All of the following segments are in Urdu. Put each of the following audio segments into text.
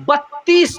32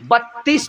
32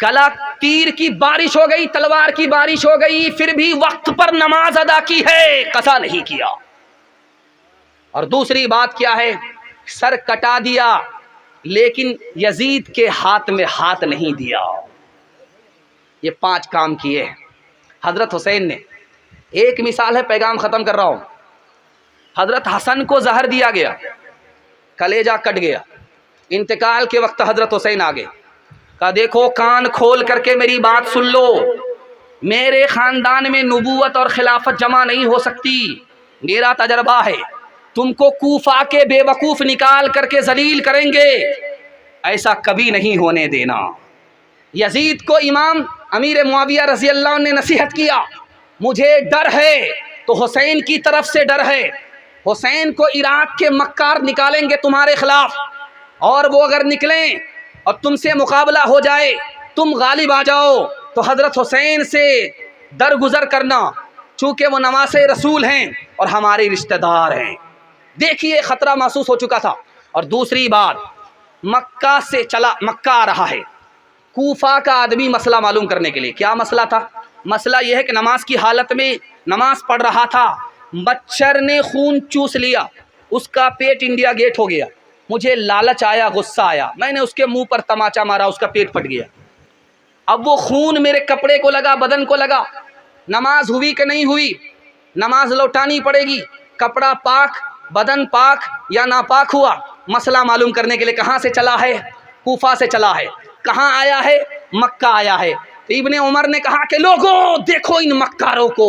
کلا تیر کی بارش ہو گئی، تلوار کی بارش ہو گئی، پھر بھی وقت پر نماز ادا کی ہے، قضا نہیں کیا۔ اور دوسری بات کیا ہے؟ سر کٹا دیا لیکن یزید کے ہاتھ میں ہاتھ نہیں دیا۔ یہ 5 کام کیے حضرت حسین نے۔ ایک مثال ہے، پیغام ختم کر رہا ہوں۔ حضرت حسن کو زہر دیا گیا، کلیجہ کٹ گیا، انتقال کے وقت حضرت حسین آگے، کہا دیکھو کان کھول کر کے میری بات سن لو، میرے خاندان میں نبوت اور خلافت جمع نہیں ہو سکتی، میرا تجربہ ہے، تم کو کوفہ کے بے وقوف نکال کر کے ذلیل کریں گے، ایسا کبھی نہیں ہونے دینا۔ یزید کو امام امیر معاویہ رضی اللہ عنہ نے نصیحت کیا، مجھے ڈر ہے تو حسین کی طرف سے ڈر ہے، حسین کو عراق کے مکار نکالیں گے تمہارے خلاف، اور وہ اگر نکلیں اور تم سے مقابلہ ہو جائے، تم غالب آ جاؤ تو حضرت حسین سے درگزر کرنا، چونکہ وہ نواسے رسول ہیں اور ہمارے رشتہ دار ہیں۔ دیکھیے خطرہ محسوس ہو چکا تھا۔ اور دوسری بات، مکہ سے چلا، مکہ آ رہا ہے، کوفہ کا آدمی مسئلہ معلوم کرنے کے لیے۔ کیا مسئلہ تھا؟ مسئلہ یہ ہے کہ نماز کی حالت میں نماز پڑھ رہا تھا، مچھر نے خون چوس لیا، اس کا پیٹ انڈیا گیٹ ہو گیا، مجھے لالچ آیا، غصہ آیا، میں نے اس کے منہ پر تماچا مارا، اس کا پیٹ پھٹ گیا۔ اب وہ خون میرے کپڑے کو لگا، بدن کو لگا، نماز ہوئی کہ نہیں ہوئی؟ نماز لوٹانی پڑے گی۔ کپڑا پاک، بدن پاک یا ناپاک ہوا؟ مسئلہ معلوم کرنے کے لیے کہاں سے چلا ہے؟ کوفہ سے چلا ہے۔ کہاں آیا ہے؟ مکہ آیا ہے۔ ابن عمر نے کہا کہ لوگوں دیکھو ان مکاروں کو،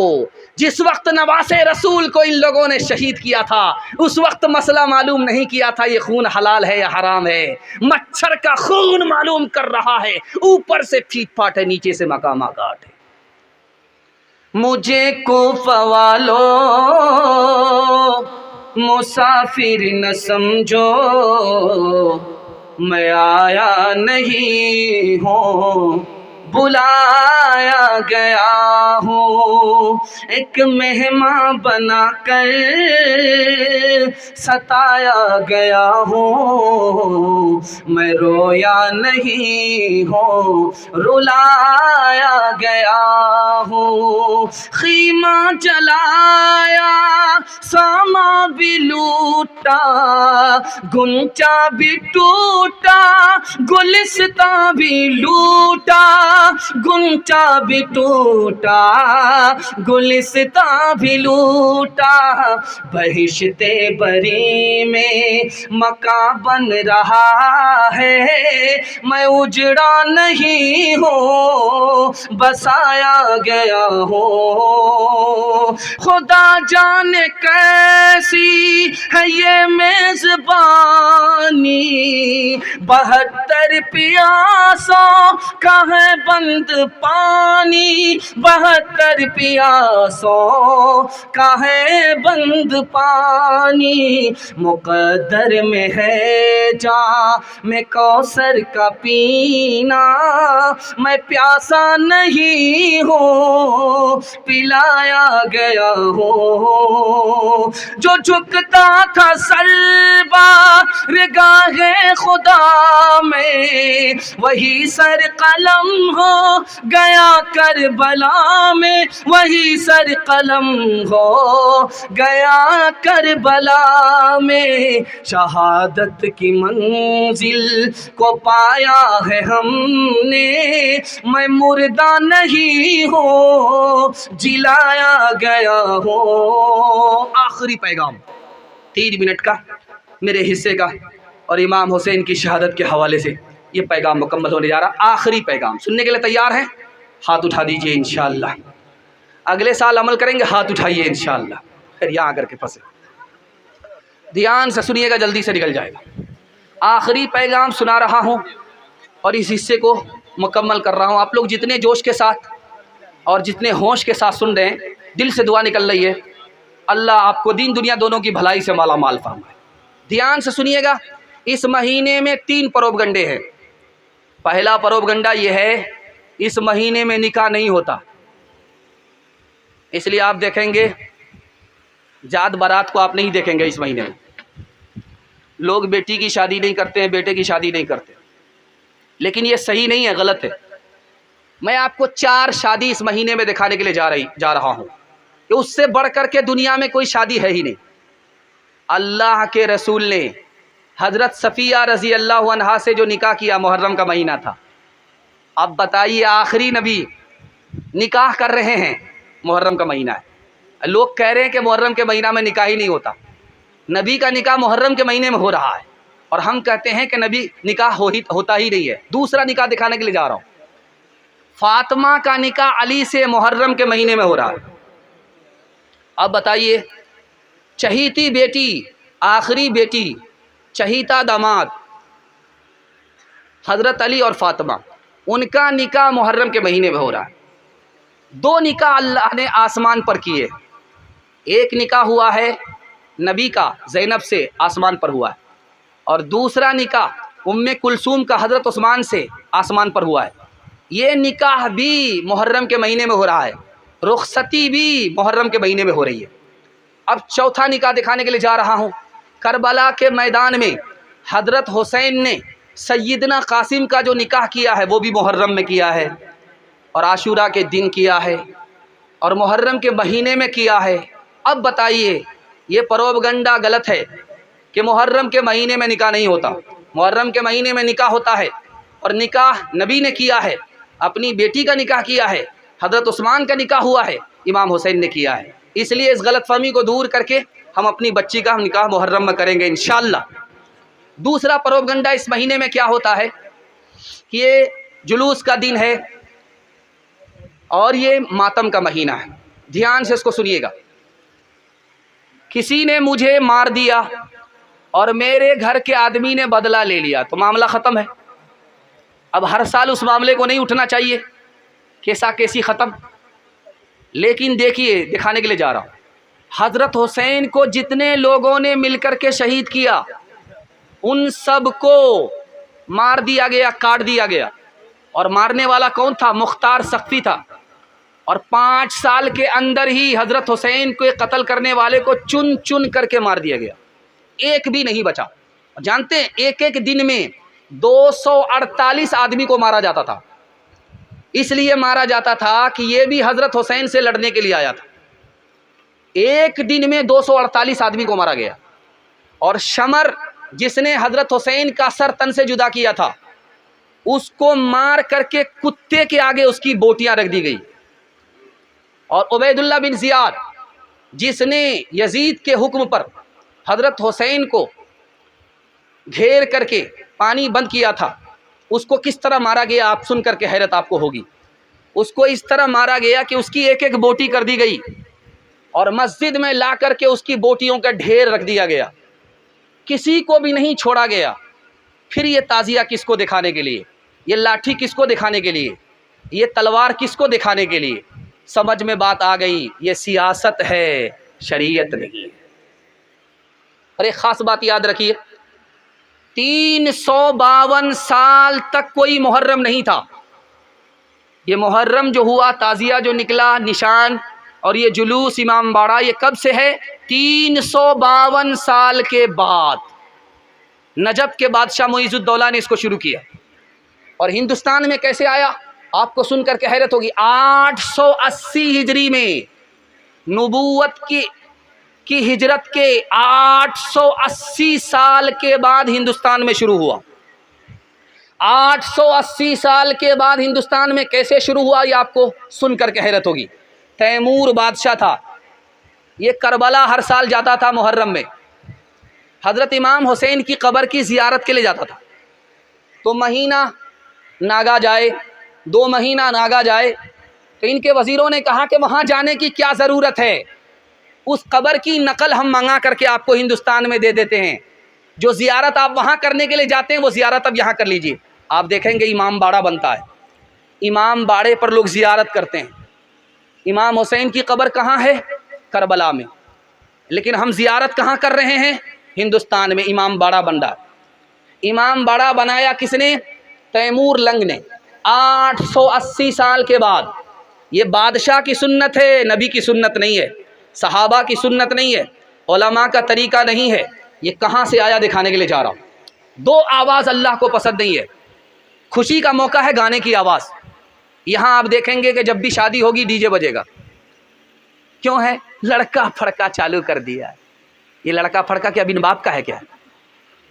جس وقت نواسے رسول کو ان لوگوں نے شہید کیا تھا اس وقت مسئلہ معلوم نہیں کیا تھا یہ خون حلال ہے یا حرام ہے، مچھر کا خون معلوم کر رہا ہے، اوپر سے پھیٹ پھاٹ ہے، نیچے سے مقامہ کاٹ ہے۔ مجھے کوفہ والو مسافر نہ سمجھو، میں آیا نہیں ہوں، بلایا گیا ہوں، ایک مہمان بنا کر ستایا گیا ہوں، میں رویا نہیں ہوں، رلایا گیا ہوں، خیمہ جلایا، ساما بھی لوٹا، گنچا بھی ٹوٹا، گلستاں بھی لوٹا، گنچا بھی ٹوٹا، گلستاں بھی لوٹا، بہشت بری میں مکان بن رہا ہے، میں اجڑا نہیں ہوں، بسایا گیا ہوں، خدا جانے کیسی ہے یہ میزبانی، 72 پیاسوں کا ہے بند پانی، 72 پیاسوں کا ہے بند پانی، مقدر میں ہے جام کوثر کا پینا، میں پیاسا نہیں ہوں، پلایا گیا ہوں، جو جھکتا تھا سر بارگاہ خدا میں وہی سر قلم ہو گیا کربلا میں، وہی سر قلم ہو گیا کربلا میں، شہادت کی منزل کو پایا ہے ہم نے، میں مردہ نہیں ہوں، جلایا گیا ہوں۔ آخری پیغام 3 منٹ کا میرے حصے کا اور امام حسین کی شہادت کے حوالے سے یہ پیغام مکمل ہونے جا رہا۔ آخری پیغام سننے کے لیے تیار ہیں؟ ہاتھ اٹھا دیجئے انشاءاللہ۔ اگلے سال عمل کریں گے، ہاتھ اٹھائیے انشاءاللہ۔ پھر یہاں کر کے پھنسے، دھیان سے سنیے گا، جلدی سے نکل جائے گا۔ آخری پیغام سنا رہا ہوں اور اس حصے کو مکمل کر رہا ہوں۔ آپ لوگ جتنے جوش کے ساتھ اور جتنے ہوش کے ساتھ سن رہے ہیں، دل سے دعا نکل رہی ہے، اللہ آپ کو دین دنیا دونوں کی بھلائی سے مالا مال فرمائے۔ دھیان سے سنیے گا۔ اس مہینے میں 3 پروپگنڈے ہیں۔ پہلا پروپگنڈا یہ ہے اس مہینے میں نکاح نہیں ہوتا، اس لیے آپ دیکھیں گے جات بارات کو آپ نہیں دیکھیں گے اس مہینے میں۔ لوگ بیٹی کی شادی نہیں کرتے ہیں، بیٹے کی شادی نہیں کرتے، لیکن یہ صحیح نہیں ہے، غلط ہے۔ میں آپ کو 4 شادی اس مہینے میں دکھانے کے لیے جا رہا ہوں کہ اس سے بڑھ کر کے دنیا میں کوئی شادی ہے ہی نہیں۔ اللہ کے رسول نے حضرت صفیہ رضی اللہ عنہا سے جو نکاح کیا محرم کا مہینہ تھا، اب بتائیے آخری نبی نکاح کر رہے ہیں، محرم کا مہینہ ہے، لوگ کہہ رہے ہیں کہ محرم کے مہینہ میں نکاح ہی نہیں ہوتا، نبی کا نکاح محرم کے مہینے میں ہو رہا ہے، اور ہم کہتے ہیں کہ نبی نکاح ہوتا ہی نہیں ہے۔ دوسرا نکاح دکھانے کے لیے جا رہا ہوں، فاطمہ کا نکاح علی سے محرم کے مہینے میں ہو رہا ہے۔ اب بتائیے چہیتی بیٹی، آخری بیٹی، چہیتا داماد حضرت علی اور فاطمہ، ان کا نکاح محرم کے مہینے میں ہو رہا ہے۔ 2 نکاح اللہ نے آسمان پر کیے، ایک نکاح ہوا ہے نبی کا زینب سے، آسمان پر ہوا ہے، اور دوسرا نکاح ام کلثوم کا حضرت عثمان سے آسمان پر ہوا ہے۔ یہ نکاح بھی محرم کے مہینے میں ہو رہا ہے، رخصتی بھی محرم کے مہینے میں ہو رہی ہے۔ اب چوتھا نکاح دکھانے کے لیے جا رہا ہوں، کربلا کے میدان میں حضرت حسین نے سیدنا قاسم کا جو نکاح کیا ہے وہ بھی محرم میں کیا ہے، اور عاشورہ کے دن کیا ہے، اور محرم کے مہینے میں کیا ہے۔ اب بتائیے یہ پروپگنڈا غلط ہے کہ محرم کے مہینے میں نکاح نہیں ہوتا، محرم کے مہینے میں نکاح ہوتا ہے، اور نکاح نبی نے کیا ہے، اپنی بیٹی کا نکاح کیا ہے، حضرت عثمان کا نکاح ہوا ہے، امام حسین نے کیا ہے۔ اس لیے اس غلط فہمی کو دور کر کے ہم اپنی بچی کا نکاح محرم میں کریں گے انشاءاللہ۔ دوسرا پروپگنڈا اس مہینے میں کیا ہوتا ہے کہ یہ جلوس کا دن ہے اور یہ ماتم کا مہینہ ہے۔ دھیان سے اس کو سنیے گا۔ کسی نے مجھے مار دیا اور میرے گھر کے آدمی نے بدلہ لے لیا تو معاملہ ختم ہے۔ اب ہر سال اس معاملے کو نہیں اٹھنا چاہیے، کیسا کیسی ختم۔ لیکن دیکھیے دکھانے کے لیے جا رہا ہوں، حضرت حسین کو جتنے لوگوں نے مل کر کے شہید کیا ان سب کو مار دیا گیا، کاٹ دیا گیا، اور مارنے والا کون تھا؟ مختار سقفی تھا، اور 5 سال کے اندر ہی حضرت حسین کو قتل کرنے والے کو چن چن کر کے مار دیا گیا، ایک بھی نہیں بچا۔ جانتے ہیں ایک ایک دن میں 248 آدمی کو مارا جاتا تھا، اس لیے مارا جاتا تھا کہ یہ بھی حضرت حسین سے لڑنے کے لیے آیا تھا۔ ایک دن میں 248 آدمی کو مارا گیا، اور شمر جس نے حضرت حسین کا سر تن سے جدا کیا تھا اس کو مار کر کے کتے کے آگے اس کی بوٹیاں رکھ دی گئی، اور عبید اللہ بن زیاد جس نے یزید کے حکم پر حضرت حسین کو گھیر کر کے پانی بند کیا تھا، اس کو کس طرح مارا گیا آپ سن کر کے حیرت آپ کو ہوگی۔ اس کو اس طرح مارا گیا کہ اس کی ایک ایک بوٹی کر دی گئی، اور مسجد میں لا کر کے اس کی بوٹیوں کا ڈھیر رکھ دیا گیا، کسی کو بھی نہیں چھوڑا گیا۔ پھر یہ تعزیہ کس کو دکھانے کے لیے، یہ لاٹھی کس کو دکھانے کے لیے، یہ تلوار کس کو دکھانے کے لیے؟ سمجھ میں بات آ گئی، یہ سیاست ہے، شریعت نہیں ہے۔ اور ایک خاص بات یاد رکھیے، 352 سال تک کوئی محرم نہیں تھا۔ یہ محرم جو ہوا، تعزیہ جو نکلا، نشان اور یہ جلوس امام باڑہ، یہ کب سے ہے؟ 352 سال کے بعد نجف کے بادشاہ معیز الدولہ نے اس کو شروع کیا۔ اور ہندوستان میں کیسے آیا آپ کو سن کر کے حیرت ہوگی۔ 880 ہجری میں نبوت کی ہجرت کے 880 سال کے بعد ہندوستان میں شروع ہوا۔ 880 سال کے بعد ہندوستان میں کیسے شروع ہوا یہ آپ کو سن کر کے حیرت ہوگی۔ تیمور بادشاہ تھا، یہ کربلا ہر سال جاتا تھا محرم میں، حضرت امام حسین کی قبر کی زیارت کے لیے جاتا تھا۔ تو مہینہ ناگا جائے، 2 مہینہ ناگا جائے، تو ان کے وزیروں نے کہا کہ وہاں جانے کی کیا ضرورت ہے، اس قبر کی نقل ہم منگا کر کے آپ کو ہندوستان میں دے دیتے ہیں، جو زیارت آپ وہاں کرنے کے لیے جاتے ہیں وہ زیارت اب یہاں کر لیجئے۔ آپ دیکھیں گے امام باڑہ بنتا ہے، امام باڑے پر لوگ زیارت کرتے ہیں۔ امام حسین کی قبر کہاں ہے؟ کربلا میں، لیکن ہم زیارت کہاں کر رہے ہیں؟ ہندوستان میں۔ امام باڑہ بن رہا ہے۔ امام باڑہ بنایا کس نے؟ تیمور لنگ نے، 880 سال کے بعد۔ یہ بادشاہ کی سنت ہے، نبی کی سنت نہیں ہے، صحابہ کی سنت نہیں ہے، علماء کا طریقہ نہیں ہے۔ یہ کہاں سے آیا دکھانے کے لیے جا رہا ہوں۔ 2 آواز اللہ کو پسند نہیں ہے۔ خوشی کا موقع ہے گانے کی آواز، یہاں آپ دیکھیں گے کہ جب بھی شادی ہوگی ڈی جے بجے گا. کیوں ہے؟ لڑکا پھڑکا چالو کر دیا. یہ لڑکا پھڑکا کیا بن باپ کا ہے کیا؟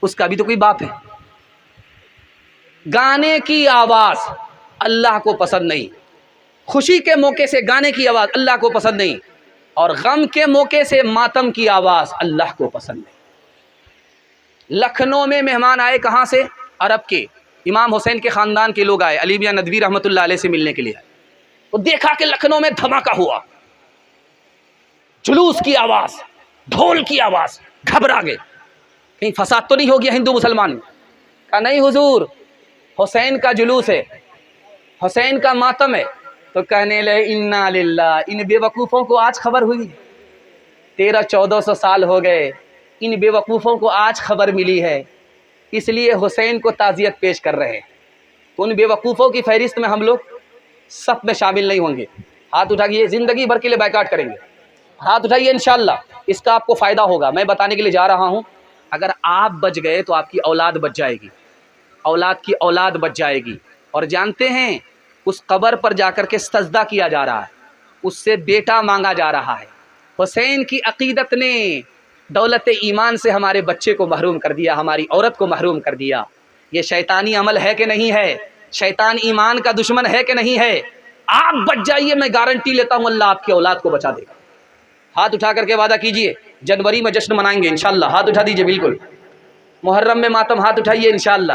اس کا بھی تو کوئی باپ ہے. گانے کی آواز اللہ کو پسند نہیں. خوشی کے موقع سے گانے کی آواز اللہ کو پسند نہیں, اور غم کے موقع سے ماتم کی آواز اللہ کو پسند نہیں. لکھنؤ میں مہمان آئے, کہاں سے؟ عرب کے. امام حسین کے خاندان کے لوگ آئے, علی میاں ندوی رحمۃ اللہ علیہ سے ملنے کے لیے آئے. وہ دیکھا کہ لکھنؤ میں دھماکہ ہوا, جلوس کی آواز, ڈھول کی آواز, گھبرا گئے کہیں فساد تو نہیں ہو گیا ہندو مسلمان میں. کہا نہیں حضور, حسین کا جلوس ہے, حسین کا ماتم ہے. تو کہنے لگے انا للہ, ان بے وقوفوں کو آج خبر ہوئی, 1300-1400 سال ہو گئے, ان بے وقوفوں کو آج خبر ملی ہے, اس لیے حسین کو تعزیت پیش کر رہے ہیں. تو ان بے وقوفوں کی فہرست میں ہم لوگ سب میں شامل نہیں ہوں گے. ہاتھ اٹھائیے, زندگی بھر کے لیے بائیکاٹ کریں گے. ہاتھ اٹھائیے, انشاءاللہ اس کا آپ کو فائدہ ہوگا. میں بتانے کے لیے جا رہا ہوں, اگر آپ بچ گئے تو آپ کی اولاد بچ جائے گی, اولاد کی اولاد بچ جائے گی. اور جانتے ہیں اس قبر پر جا کر کے سجدہ کیا جا رہا ہے, اس سے بیٹا مانگا جا رہا ہے. حسین کی عقیدت نے دولت ایمان سے ہمارے بچے کو محروم کر دیا, ہماری عورت کو محروم کر دیا. یہ شیطانی عمل ہے کہ نہیں ہے؟ شیطان ایمان کا دشمن ہے کہ نہیں ہے؟ آپ بچ جائیے, میں گارنٹی لیتا ہوں اللہ آپ کی اولاد کو بچا دے گا. ہاتھ اٹھا کر کے وعدہ کیجئے, جنوری میں جشن منائیں گے انشاءاللہ. ہاتھ اٹھا دیجئے, بالکل. محرم میں ماتم, ہاتھ اٹھائیے انشاءاللہ.